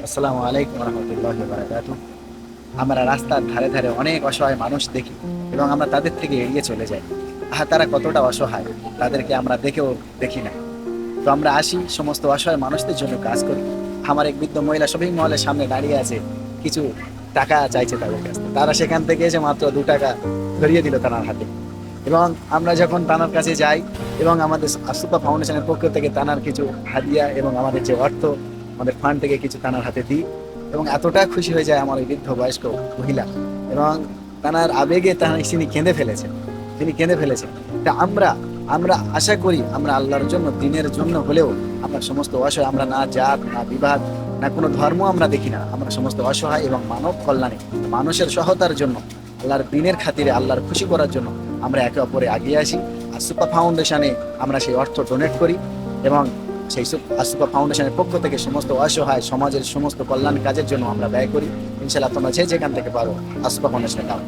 আসসালামু আলাইকুম রহমতুল্লাহি ওয়া বারাকাতুহু। আমরা রাস্তার ধারে ধারে অনেক অসহায় মানুষ দেখি এবং আমরা তাদের থেকে এড়িয়ে চলে যাই। তারা কতটা অসহায়, তাদেরকে আমরা দেখেও দেখি না। তো আমরা আসি সমস্ত অসহায় মানুষদের জন্য কাজ করি। আমার এক বৃদ্ধ মহিলা শপিং মলের সামনে দাঁড়িয়ে আছে, কিছু টাকা চাইছে তাদের কাছ থেকে। তারা সেখান থেকে এসে মাত্র 2 টাকা ধরিয়ে দিল তার হাতে। এবং আমরা যখন তানার কাছে যাই এবং আমাদের আসুপা ফাউন্ডেশনের পক্ষ থেকে তানার কিছু হাদিয়া এবং আমাদের যে অর্থ, আমাদের ফান্ড থেকে কিছু তানার হাতে দিই, এবং এতটা খুশি হয়ে যায় আমার ওই বৃদ্ধ বয়স্ক মহিলা। এবং তানার আবেগে তিনি কেঁদে ফেলেছেন, তিনি কেঁদে ফেলেছেন। তা আমরা আমরা আশা করি আমরা আল্লাহর জন্য, দিনের জন্য হলেও আমরা সমস্ত অসহায়, আমরা না জাত না বিভাগ না কোনো ধর্ম আমরা দেখি না, আমরা সমস্ত অসহায় এবং মানব কল্যাণে, মানুষের সহায়তার জন্য, আল্লাহর দিনের খাতিরে, আল্লাহর খুশি করার জন্য আমরা একে অপরে এগিয়ে আসি। আসুপা ফাউন্ডেশনে আমরা সেই অর্থ ডোনেট করি এবং সেই আসুপা ফাউন্ডেশনের পক্ষ থেকে সমস্ত অসহায় সমাজের সমস্ত কল্যাণ কাজের জন্য আমরা ব্যয় করি। ইনশাআল্লাহ তোমরা যে যেখান থেকে পারো আসুপা ফাউন্ডেশনে দাও।